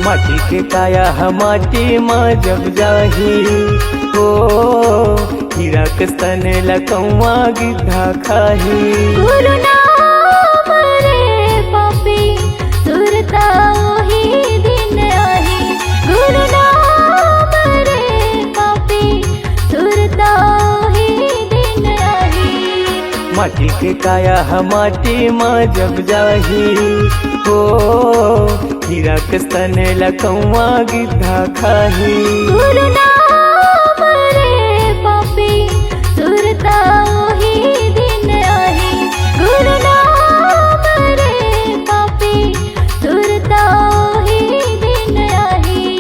माटी के काया हम माटी माँ जब जाही हो हीरा के स्तन लकौआ गिद्धा खाही। गुरु नाम रे पापी सुरता ओही दिन आही। गुरु नाम रे पापी सुरता ओही दिन आही। माटी के काया हम माटी माँ जब जाही हो हीरा के स्तन लकौआ गिद्धा खाही। गुरु नाम रे पापी सुरता ओही दिन आही। गुरु नाम रे पापी सुरता ओही दिन आही।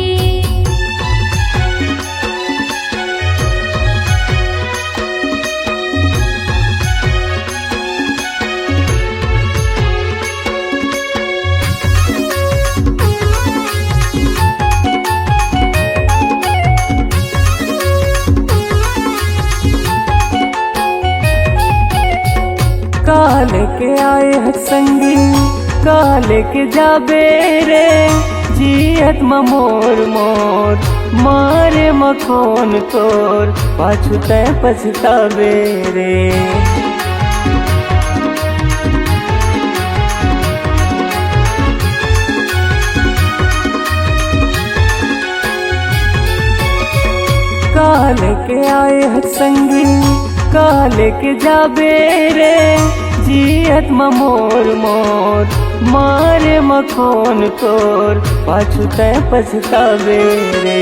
काल के आए है संगी काल के जाबे रे जियत मोर मोर मारे मखोन तोर पाछू तय पछतावे रे। काल के आए है संगी काल के जाबे रे जियत मोर मोर मारे मखोन तोर पाछू तय पछतावे रे।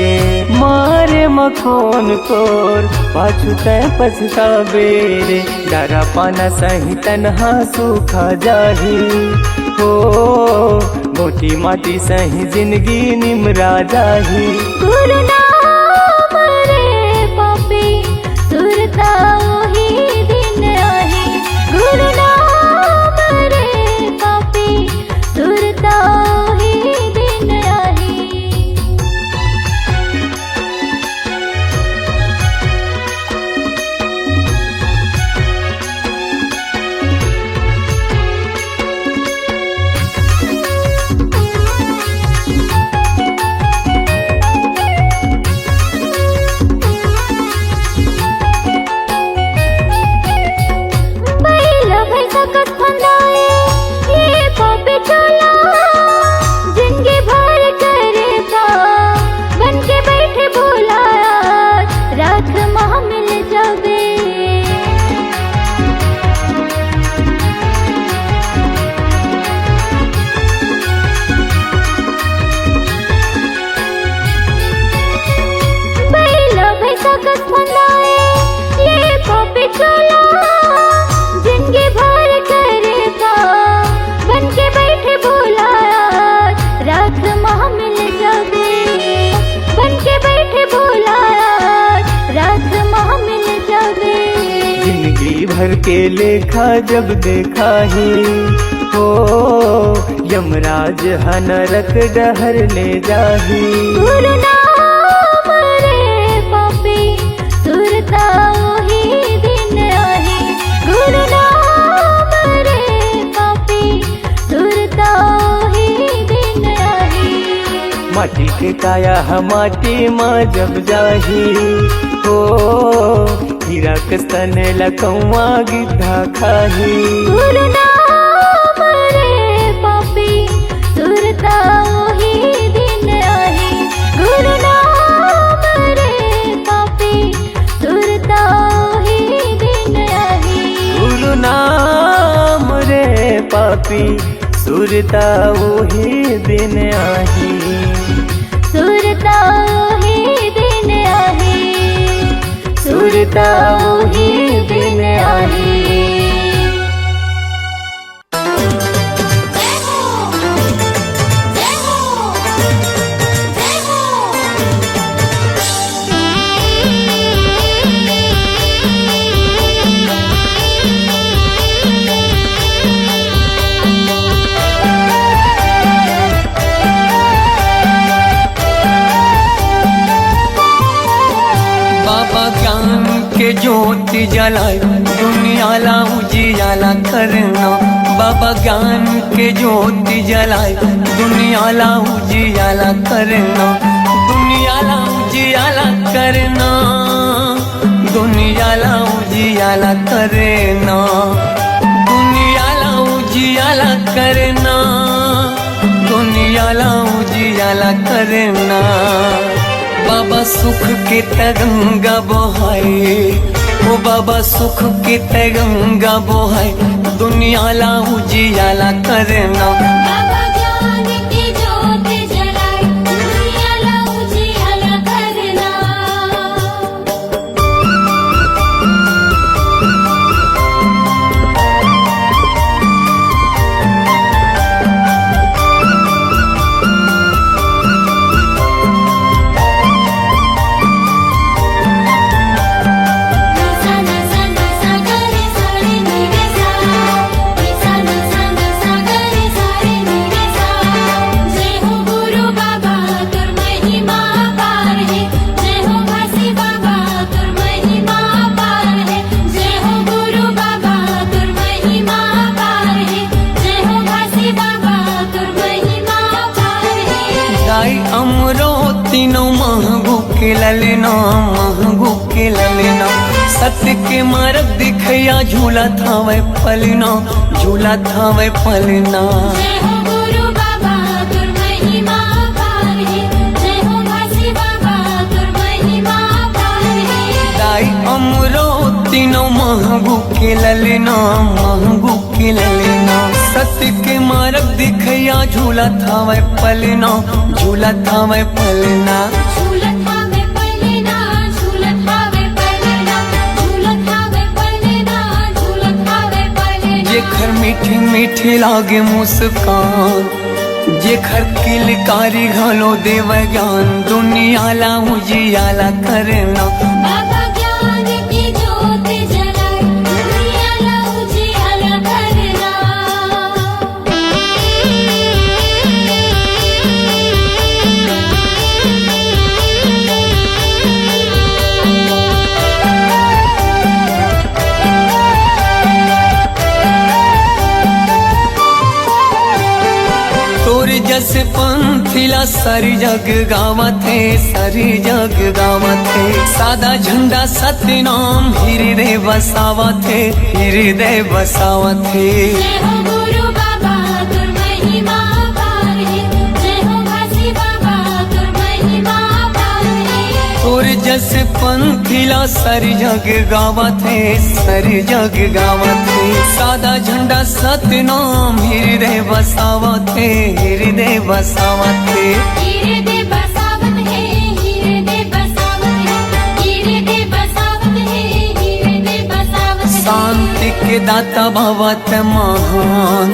मारे मखोन तोर पाछू तय पछतावे रे। डरा पाना सही तनहा सूखा जाही हो मोटी माटी सही जिंदगी निमरा जाही। गुरु नाम रे पापी सुरता ओही दिन आही। गुरु नाम रे पापी सुरता ओही दिन आही। बैल भैंसा कट फंदाए ये पापी चोला। जिंदगी भर करे पाप बन के बैठे भोला। रात माह मिल जावे बैल भैंसा कट फंदाए ये पापी चोला। जिंदगी भर करे पाप बन के बैठे भोला। रात माह मिल जावे बन के बैठे भोला। रात माह मिल जावे जिंदगी भर के लेखा जब देखा ही हो यमराज नरक डहर ले जाही। गुरु नाम रे पापी सुरता ओही दिन आही। गुरु नाम रे पापी सुरता ओही दिन आही। माटी के काया हम माटी माँ जब जाही हो हीरा के स्तन लकौआ गिद्धा खाही। गुरु नाम रे पापी सुरता ओही दिन आही। गुरु नाम रे पापी सुरता ओही दिन आही। गुरु नाम रे पापी सुरता वही दिन आही। सुरता ओही दिन आही। सुरता वही दिन आही। ज्ञान के ज्योति जलाए दुनिया दुनियाला उजियाला करना, बाबा ज्ञान के ज्योति जलाए दुनियाला उजियाला करना, दुनियाला उजियाला करना, दुनियाला उजियाला करना, दुनियाला उजियाला करना, दुनियाला उजियाला करना। बाबा सुख के तरंगा बहाए, ओ बाबा सुख के तरंगा बहाए दुनियाला उजियाला करना। बाबा ज्ञान की ज्योति जलाए दुनियाला उजियाला करना। तीनों महगू के ललना, महगू के ललना, सत्य के मार्ग दिखया झूला था वह पलना, झूला था वह पलना। जय हो गुरु बाबा तुर महिमा पार है, जय हो घासी बाबा तुर महिमा पार है। दाई अमरो तीनों महगू के ललना, महगू के ललना, सत्य के मार्ग दिखया झूला था वह पलना, झूला था वह पलना। झूलत हावे पलना, झूलत हावे पलना, झूलत हावे पलना, झूलत हावे पलना। जेखर मीठी मीठी लागे मुस्कान, जेखर किलकारी घालो देव ज्ञान दुनियाला उजियाला करना। बाबा ज्ञान की ज्योति जलाए दुनियाला उजियाला करना। तोर जस पंथिला सारी जग गावत है, सारी जग गावत है, सादा झंडा सत्य नाम हृदय बसावत है, हृदय बसावत है। जय हो गुरु बाबा तुर महिमा पार है, जय हो घासी बाबा तुर महिमा पार है। तोर जस पंथिला सारी जग गावत है, सारी जग गावत है, सादा झंडा सत्य नाम हृदय बसावत है, हृदय बसावत है। हृदय बसावत है, हृदय बसावत है, हृदय बसावत है, हृदय बसावत है। शांति के दाता भवत महान,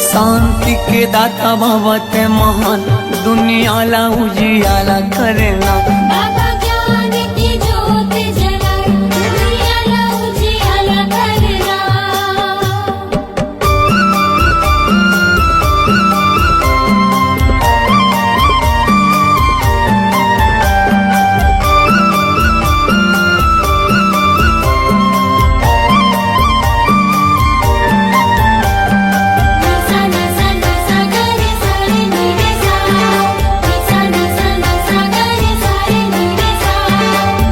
शांति के दाता भवत महान दुनियाला उजियाला करना। बाबा ज्ञान की ज्योति जलाए दुनियाला उजियाला करना।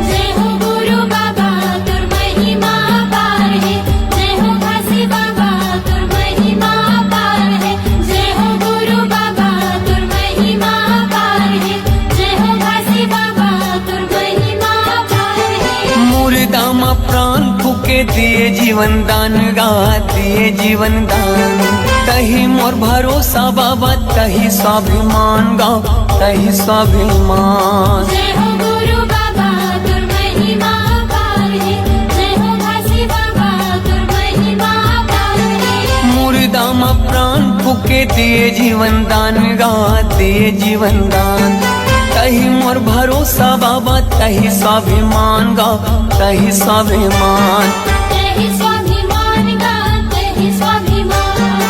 जय हो गुरु बाबा तुर महिमा पार है, जय हो घासी बाबा तुर महिमा पार है, जय हो गुरु बाबा तुर महिमा पार है, जय हो घासी बाबा तुर महिमा पार है। मुर्दामा प्राण फूके दिए जीवन दान गा, दिए जीवन दान, तही मोर भरोसा बाबा तही स्वाभिमान गा, तही स्वाभिमान। जय हो गुरु बाबा तुर महिमा पार है, जय हो घासी बाबा तुर महिमा पार है। मुर्दामा प्राण फूके दिए जीवन दान गा, दिए जीवन दान, तही मोर भरोसा बाबा तही स्वाभिमान गा, तही स्वाभिमान। तेहि स्वाभिमान गा, तेहि स्वाभिमान,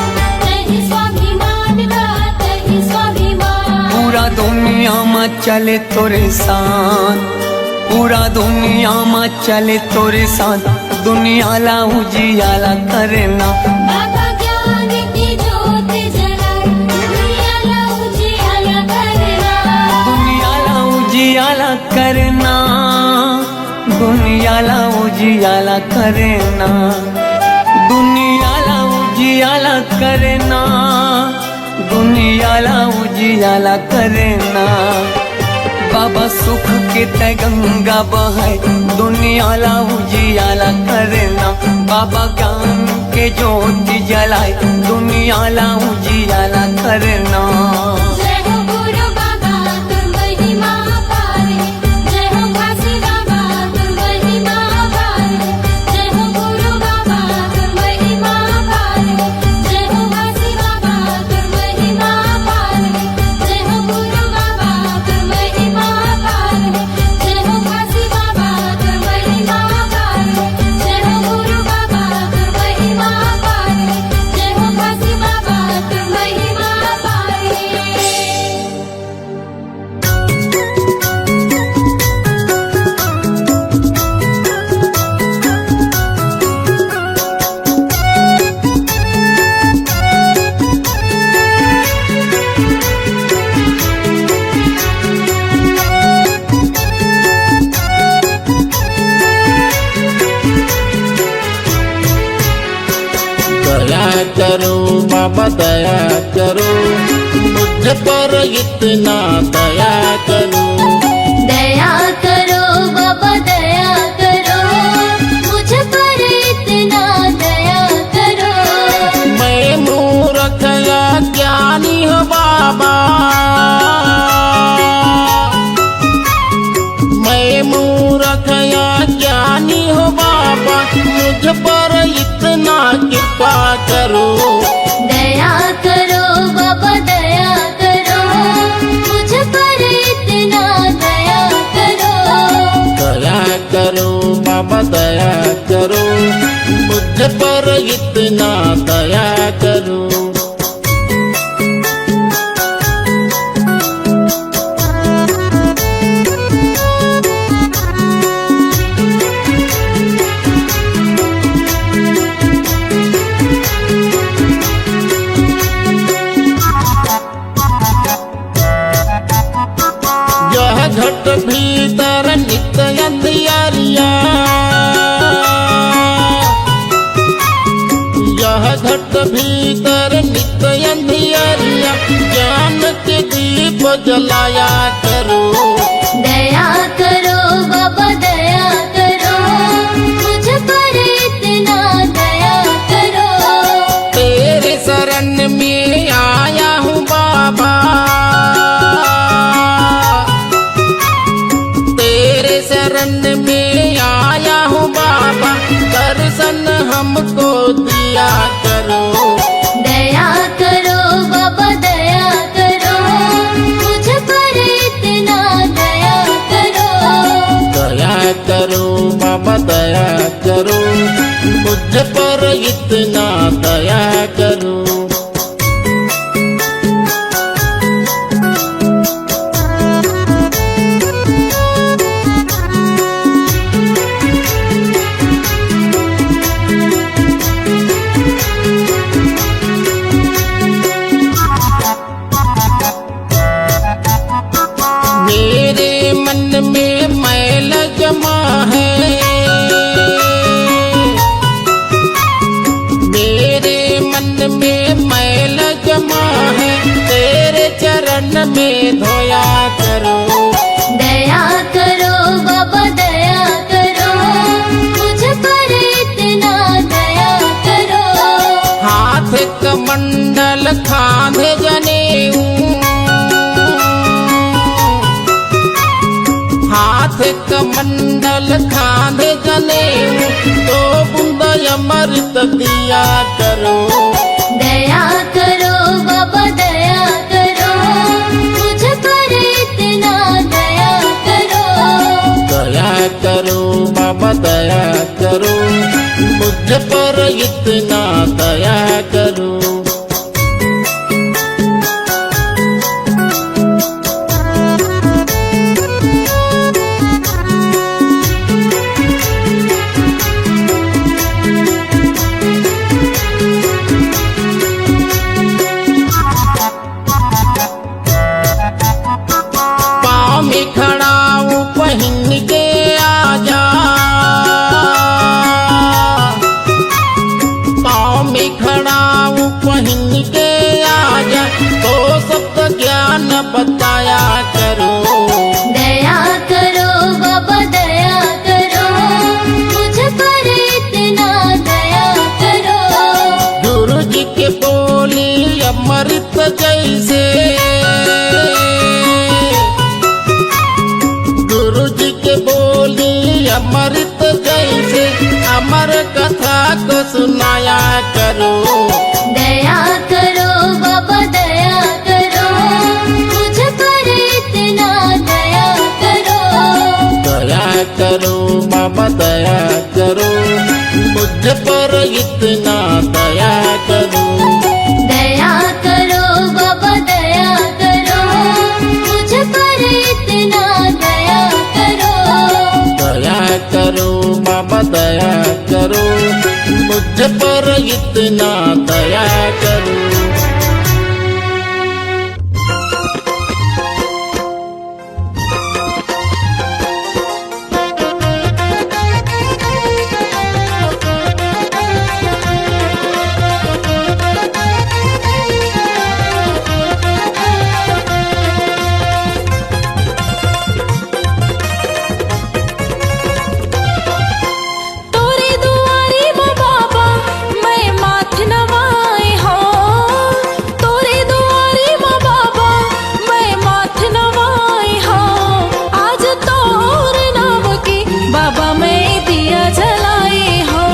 तेहि स्वाभिमान गा, तेहि स्वाभिमान। पूरा दुनिया में चले तोरे साथ, पूरा दुनिया में चले तोरे साथ दुनियाला उजियाला करना। बाबा ज्ञान की ज्योत जलाए दुनियाला उजियाला करना। दुनियाला उजियाला करना, दुनियाला उजियाला करना, दुनियाला उजियाला करना, दुनियाला उजियाला करना। बाबा सुख के तय गंगा बहाए दुनियाला उजियाला करना। बाबा ज्ञान के ज्योति जलाए दुनियाला उजियाला करना। जय हो गुरु बाबा तुम महिमा पार है। जय हो काशी बाबा तुम महिमा पार है। जय हो गुरु बाबा तुम महिमा पार है। जय हो काशी बाबा तुम महिमा पार है। जय हो गुरु बाबा तुम महिमा पार है। जय हो काशी बाबा तुम महिमा पार है। जय हो गुरु बाबा तुम महिमा पार है। जय हो काशी बाबा तुम महिमा पार है। दया करो बाबा दया करो, मुझ पर इतना दया करो। दया करो बाबा दया करो, मुझ पर इतना दया करो। मैं मूर्ख या ज्ञानी हो बाबा, मैं मूर्ख या ज्ञानी हो बाबा, मुझ पर इतना कृपा करो। दया करो बाबा दया करो, मुझ पर इतना दया करो। दया करो बाबा दया करो, मुझ पर इतना दया करो। यह घट भीतर नित्य अंधियारिया, यह घट भीतर नित्य अंधियारिया, ज्ञान के दीप जलाया करो। दया करो बाबा दया करो, मुझ पर इतना दया करो। तेरे शरण में आया हूँ बाबा, तेरे शरण में आया हूँ बाबा, दर्शन हमको दिया करो। दया करो बाबा दया करो, मुझ पर इतना दया करो। दया करो बाबा दया करो, मुझ पर इतना दया करो। मेरे मन में मैल जमा है, मेरे मन में मैल जमा है, तेरे चरण में धोया करो। दया करो बाबा दया करो, मुझ पर इतना दया करो। हाथ कमंडल खांधे जनेऊ, हाथ कमंडल खांधे जनेऊ, तो बूंद अमृत दिया करो। दया करो बाबा दया करो, मुझ पर इतना दया करो। दया करो बाबा दया करो, मुझ पर इतना दया करो। अमृत जैसे। गुरु जी के बोली अमृत जैसे, अमर कथा को सुनाया करो। दया करो बाबा दया करो, मुझ पर इतना दया करो। दया करो बाबा दया करो, मुझ पर इतना दया करो। दया करो बाबा दया करो, मुझ पर इतना दया करो। दया करो बाबा दया करो, मुझ पर इतना दया करो। तोरे दुआरे माँ बाबा मैं माथ नवाए हो। तोरे दुआरे माँ बाबा मैं माथ नवाए हो। आज तोर नाम के बाबा मैं दिया जलाए हो।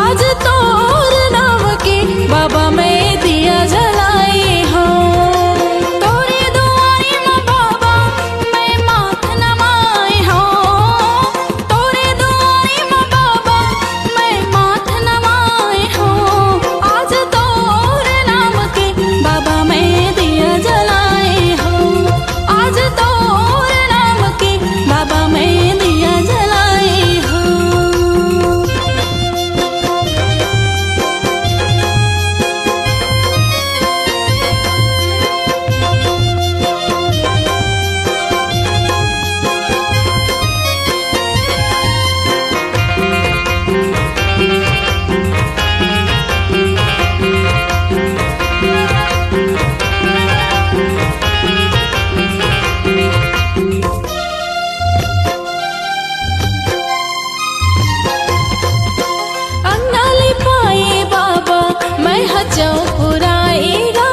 आज तोर नाम के बाबा मैं दिया जलाए हो। तोरे दुआरे माँ बाबा मैं माथ नवाए हो। तोरे दुआरे माँ बाबा मैं माथ नवाए हो। आज तोर नाम के बाबा मैं दिया जलाए हो। आज तोर नाम के बाबा मैं दिया जलाए हो। अंगनाले पाए बाबा मैं हजों पुराएगा।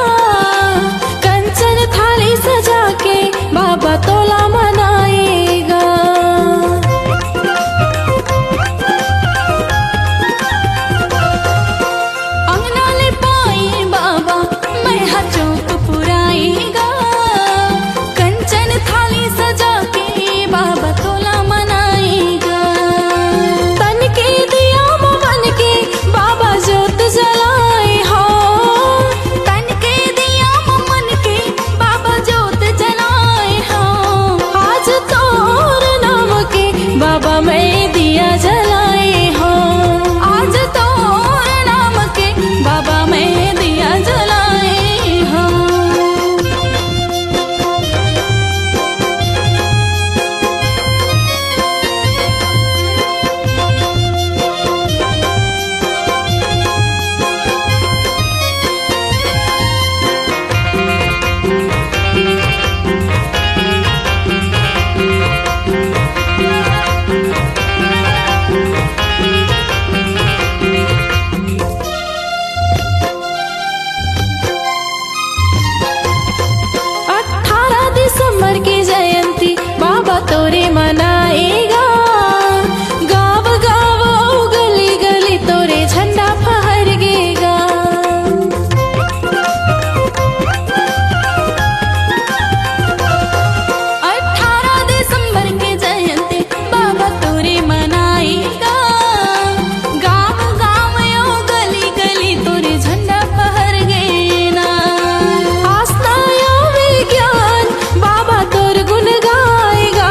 कंचन थाली सजा के बाबा तोला मनाएगा। अंगनाले पाए बाबा मैं हजों पुराएगा। कंचन थाली सजा के बाबा तोला मनाएगा। तन के दिया मन के बाबा जोत जलाए हो। तन के दिया मन के बाबा जोत जलाए हो। आज तोर नाम के बाबा मैं दिया जलाए हो। आज तोर नाम के बाबा मैं दिया जलाए हो। दिसंबर की जयंती बाबा तोरे मनाएगा। गाँव गाँव गली गली तोरे झंडा फहरगेगा। 18 दिसंबर की जयंती बाबा तोरे मनाएगा। गाँव गाँव गली गली तोरे झंडा फहरगेना। आस्था या विज्ञान बाबा तोर गुण गाएगा।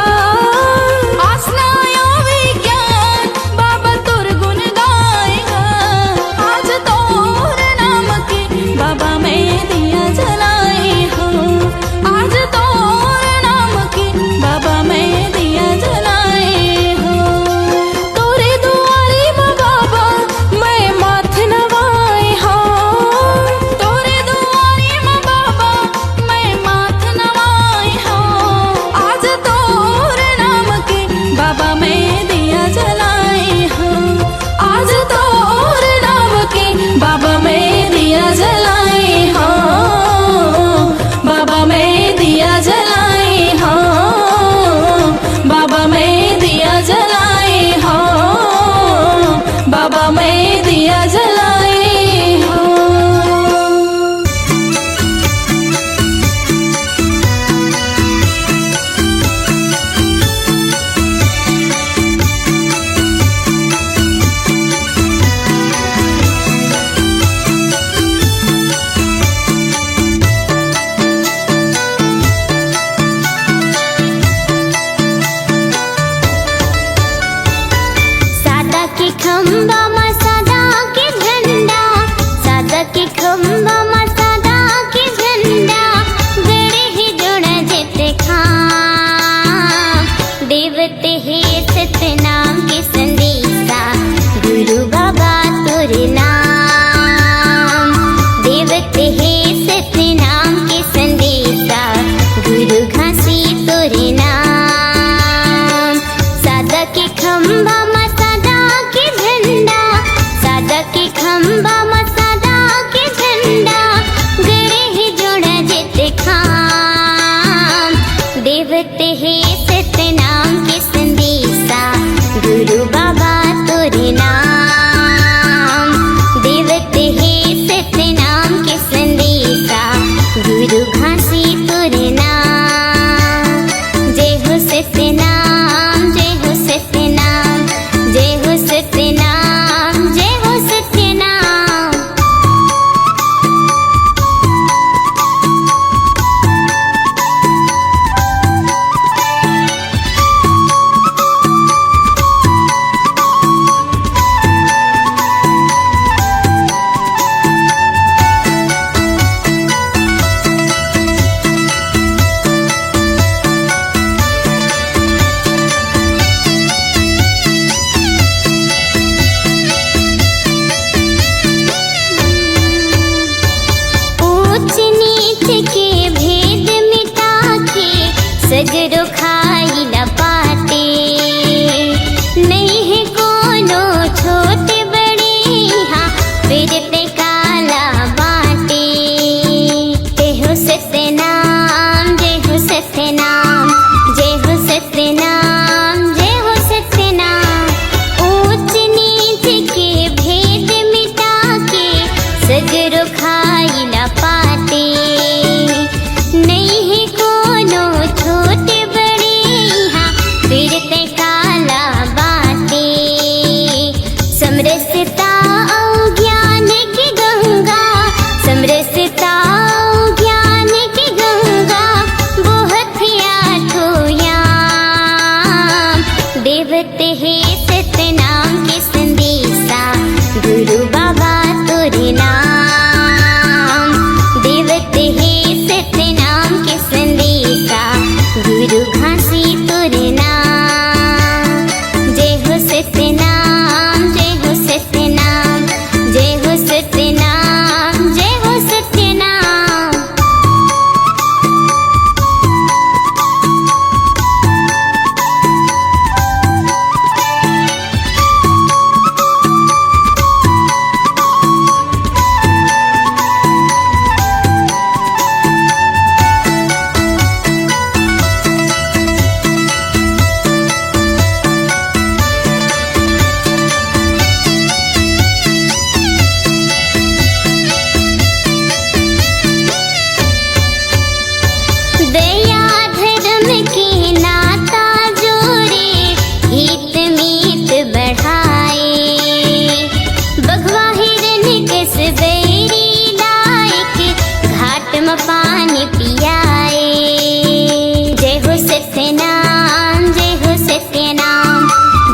पानी पियाए। जय हो सत्यनाम, जय हो सत्यनाम,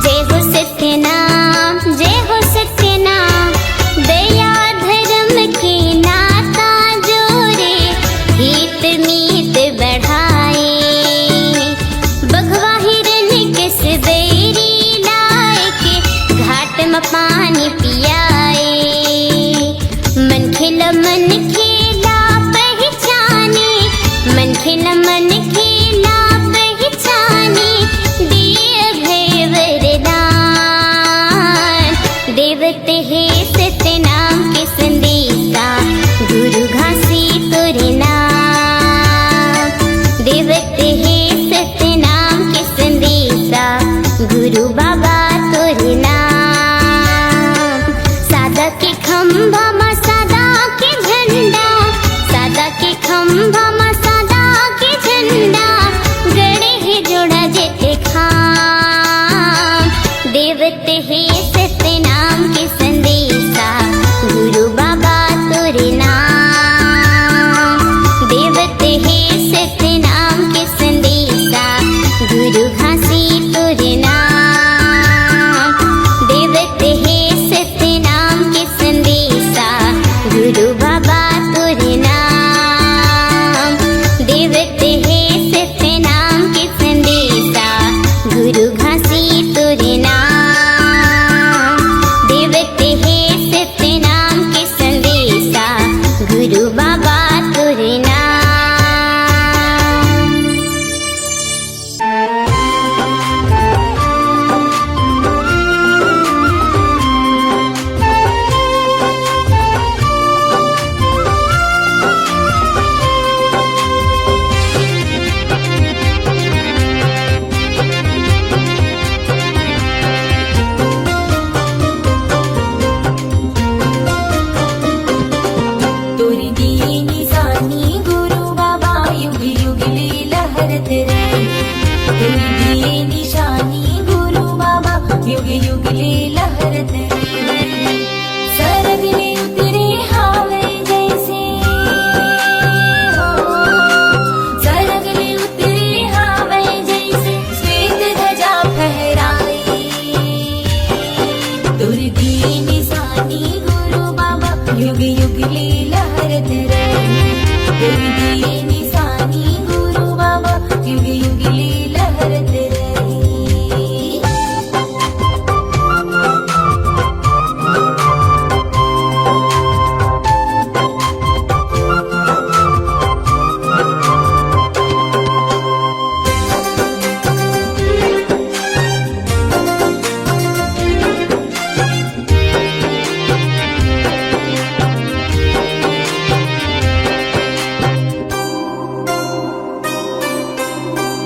जय हो सत्यनाम, जय हो सत्यनाम। दया धर्म के नाता जोड़े, हित मीत बढ़ाए। बघवा हिरन किस बैरी लाए के घाट में पानी पियाए। मन खेला पहचाने, मन खेला पहचाने। दिए भय वरदान, देवते है सत्यनाम के संदेशा, गुरु घासी तोरे नाम। देवते है सत्यनाम के संदेशा, गुरु बाबा तोरे नाम। सादा के खंभा मा सादा के झंडा, सादा के खंभा मा सादा के झंडा। गड़े है जोड़ा जेते खाम, देवते है सत्यनाम के संदेशा, गुरु बाबा तोरे नाम। देवते है सत्यनाम के संदेशा, गुरु घासी तोरे नाम। देवते है सत्यनाम के संदेशा, गुरु बाबा तोरे नाम। देवते है सत्यनाम के संदेशा, गुरु घासी तोरे नाम। देवते है सत्यनाम के संदेशा, गुरु बाबा तोरे नाम। तोरी दी निशानी गुरु बाबा, युग युग ले लहरत रहे। तोरी दी निशानी गुरु बाबा, युग युग ले लहरत रहे। सरग ले उतरे हावे जैसे हो, सरग ले उतरे हावे जैसे, श्वेत ध्वजा फहराई। तोरी दी निशानी गुरु बाबा, युग युग ले लहरत रहे। तोरी दी निशानी गुरु बाबा, युग युग ले लहरत रहे।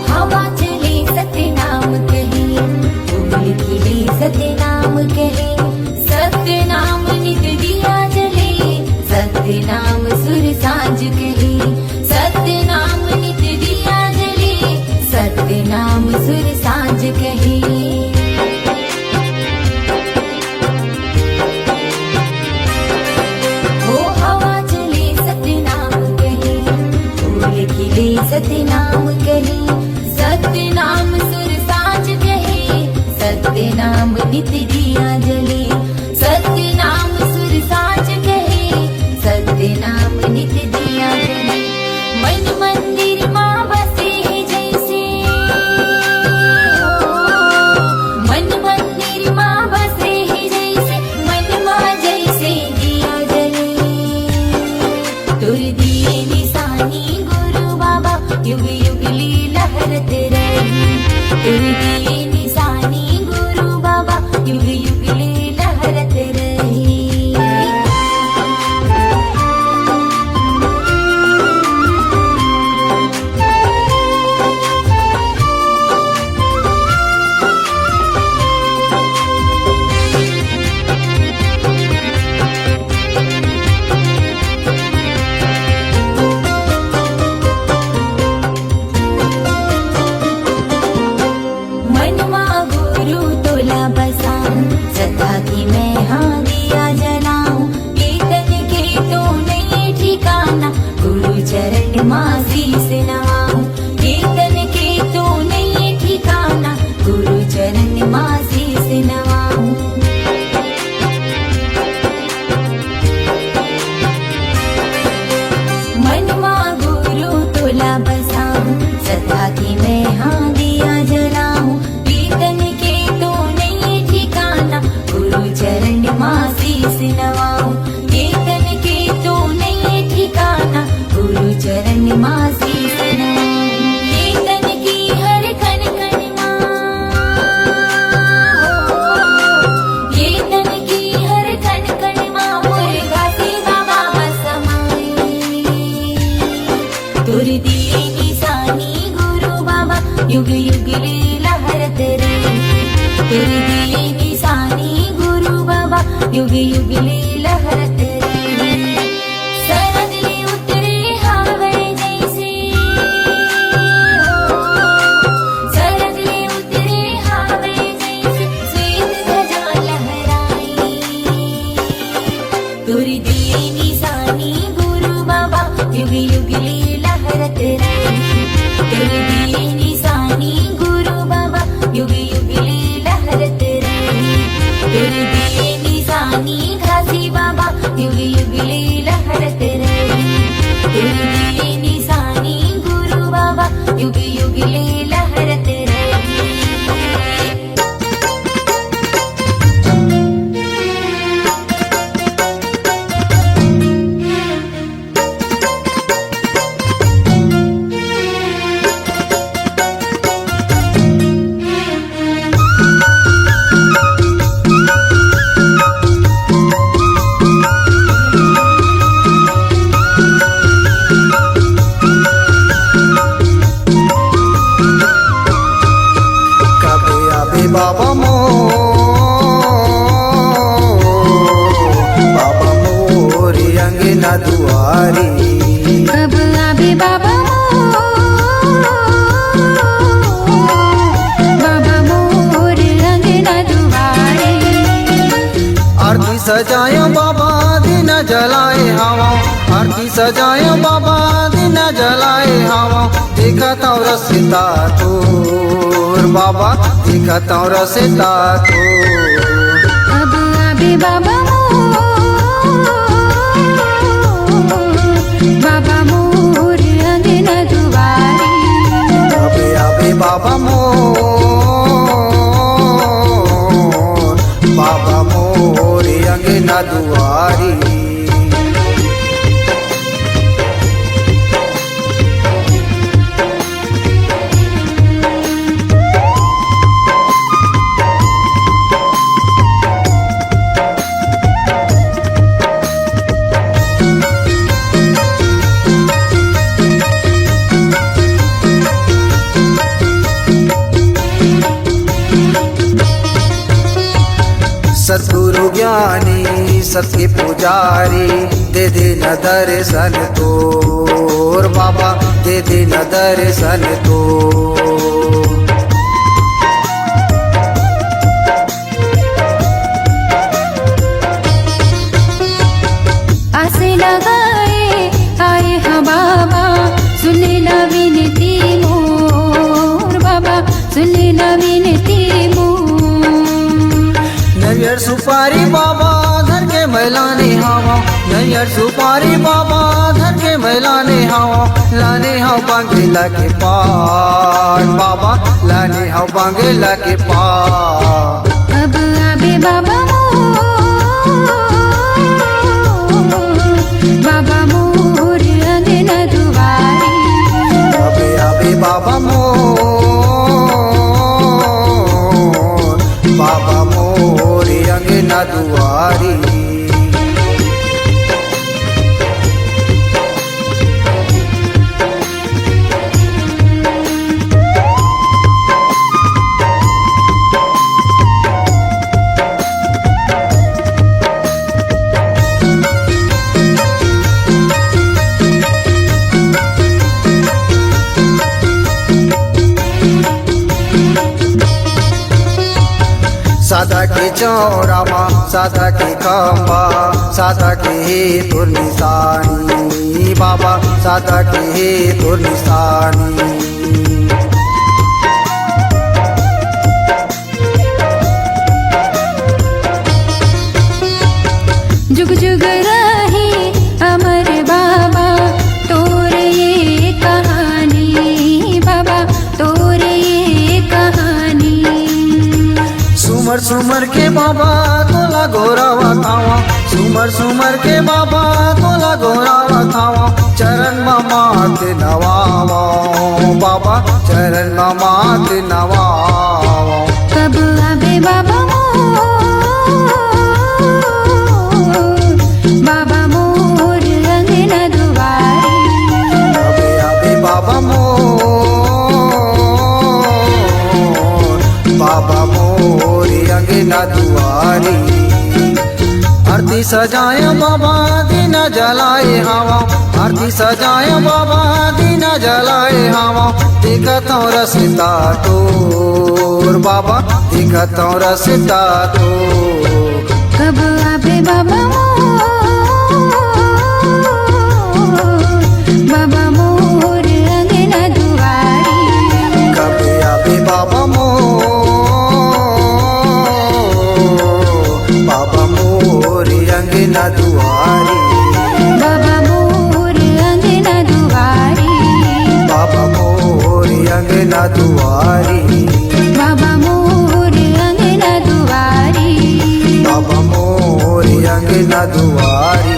हवा चले सत्यनाम कहे, उंगली खिले सत्यनाम कहे। सत्यनाम नित दिया जले, सत्यनाम सुर सांझ कहे। सत्यनाम नित दिया जले, सत्यनाम सुर सांझ कहे। हो हवा चले सत्यनाम कहे, फूल खिले सत्यनाम कहे। सत्यनाम सुर सांझ कहे, सत्यनाम नित दिया जले। सत्यनाम सुर सांझ कहे, सत्यनाम नित दिया जले। मन मंदिर माँ बसे जैसे हो, मन मंदिर माँ बसे जैसे, मन माँ जैसे दिया जले। तुर दिए निशानी गुरु बाबा, युग युग ले लहरत रहे। तुर दिए निशानी गुरु बाबा, युग युग ले लहरत रहे। चरण मासी से नवाऊं कीर्तन के तो नहीं ठिकाना गुरु चरण मासी से नवाऊं मनमा गुरु तोला बसाऊं सदा की मैं हाँ दिया जलाऊं कीर्तन के तो नहीं ठिकाना गुरु चरण मासी से नवाऊं कीर्तन के तो नहीं ठिकाना गुरु चरण मासी से नवाऊं कीर्तन की हर कण कण कीर्तन की हर कण कण मुर्गा से बाबा समाए तुर दिए निशानी गुरु बाबा युग युग लीला हरत रे तुर दिए निशानी गुरु बाबा युग युग लीला हरत रे सरद ले उतरे हावे जैसे सरद ले उतरे हावे जैसे श्वेत ध्वजा लहराई तुर दिए निशानी गुरु बाबा युग युग लीला हरत रे तुर दिए निशानी गुरु बाबा युग युग लीला हरत रे तुर दिए निशानी घासी बाबा युग युग लीला हरत रे तुर दिए निशानी गुरु बाबा युग युग लीला हरत रे कभी आवे बाबा मोर अंगना दुआरी कब आवे बाबा मोर अंगना दुआरे आरती सजाए बाबा दिन जलाए हवा आरती सजाए बाबा दिन जलाए हवा देखत और रसिता तोर बाबा देखत और रसिता तोर कब आवे बाबा मोर अंगना दुआरे कभी आवे बाबा मोर अंगना दुआरी सद्गुरु ज्ञानी सबके पुजारी दे दे न दर्शन तोर बाबा दे दे न दर्शन तोर आस लगाए आए हाँ बाबा सुन ला विनती मोर बाबा सुन ला विनती मोर नैयर सुपारी बाबा धर के मैलाने हवा नैयर सुपारी बाबा धर के मैलाने हवा लाने हव बांगेला के पार बाबा लाने हव बांगेला के पार अब आवे बाबा मोर अंगना दुआरे कभी आवे बाबा मोर अंगना दुआरी सदा की चौरामा साधा की खंबा साधा की ही तुर निशानी बाबा साधा की ही तुर निशानी जुग जुग रहे अमर बाबा तोरे ये कहानी बाबा तोरे ये कहानी सुमर सुमर के बाबा तोला गोरावा थावा सुमर सुमर के बाबा तोला गोरावा थावा चरण मात नवावा बाबा चरण मात नवावा कब आबे बाबा बाबा मोर अंगना दुआरी अबे अबे बाबा मोर अंगना दुआरी आरती सजाए बाबा दीना जलाए हवा आरती सजाए बाबा दीना जलाए हवा दिखत रसता तोर बाबा दिखत रसता तोर कब आबे बाबा बाबा मोर अंगना दुआरी कबे आबे बाबा मोर अंगना दुआरी बाबा मोर अंगना दुआरी बाबा मोर अंगना दुआरी बाबा मोर अंगना दुआरी बाबा मोर अंगना दुआरी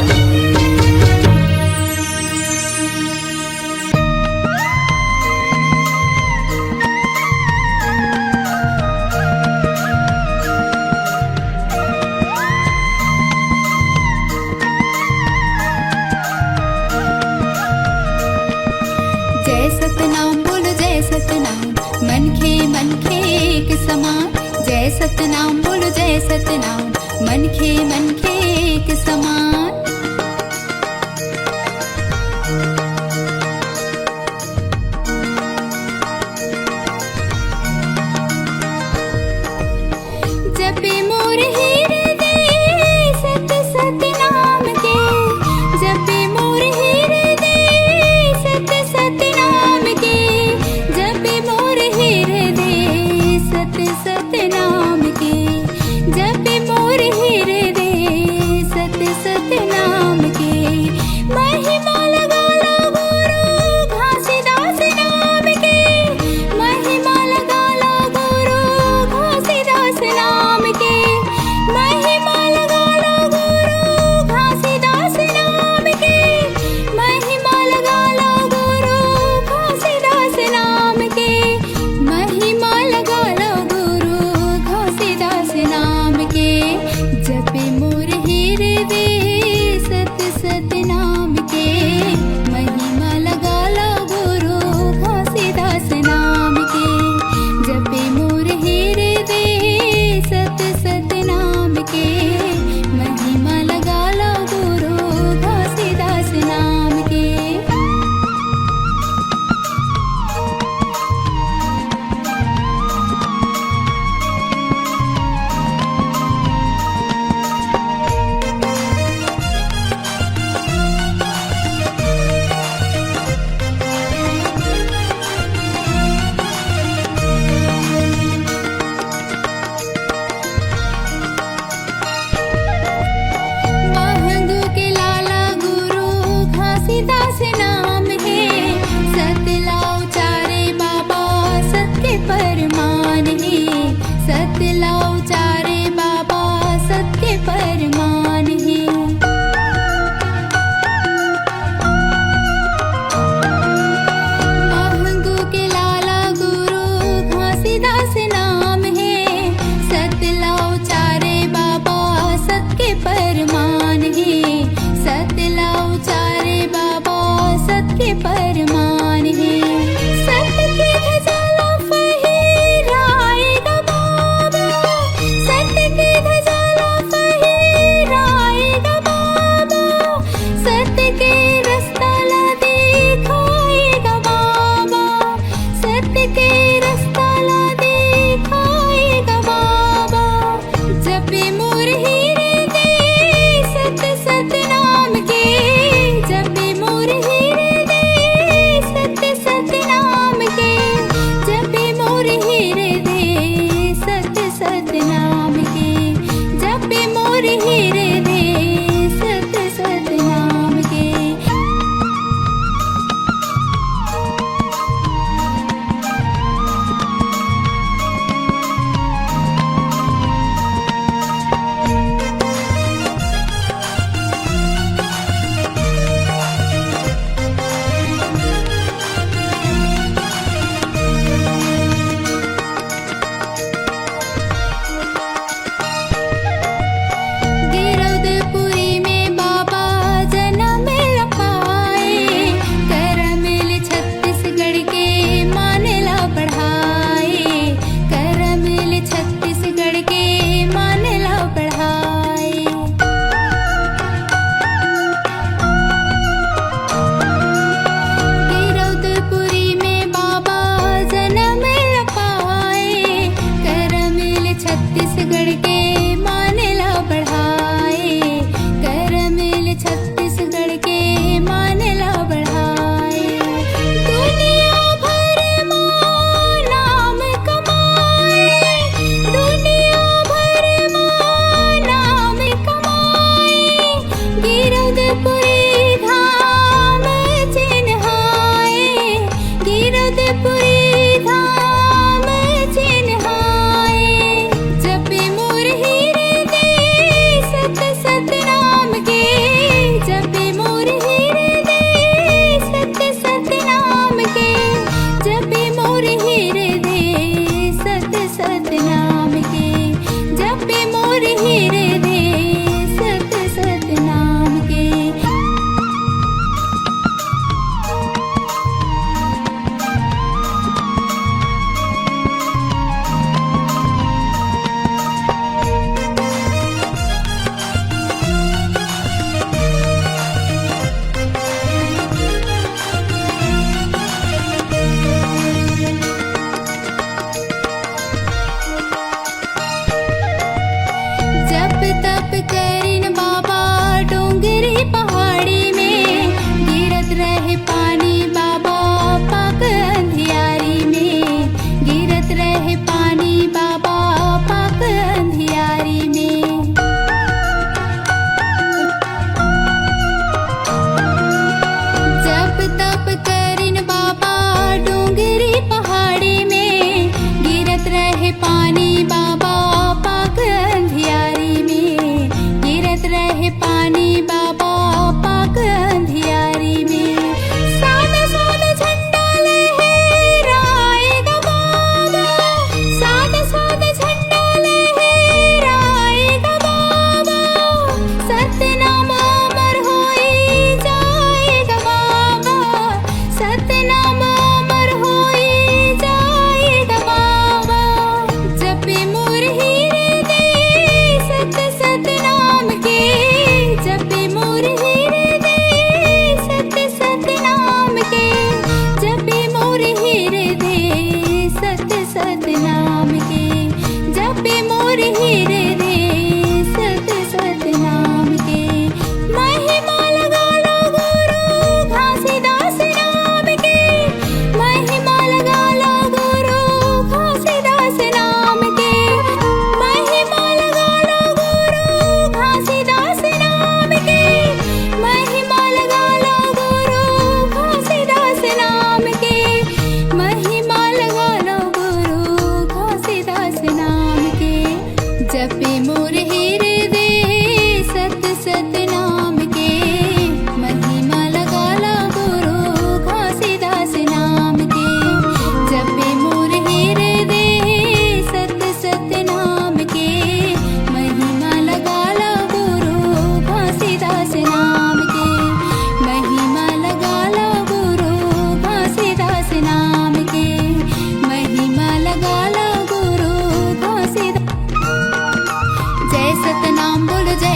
जय सतनाम बोलो जय सतनाम मन खे एक समान जय सतनाम बोलो जय सतनाम मन खे एक समान जपे मोर हृदय सत सतनाम के जपे मोर हृदय सत सतनाम के जपे मोर हृदय सत सतनाम के जपे मोर हृदय सत सतनाम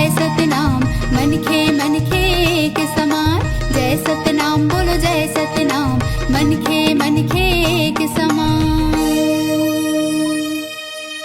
जय सतनाम मन खे के समान जय सतनाम बोलो जय सतनाम मन खे के समान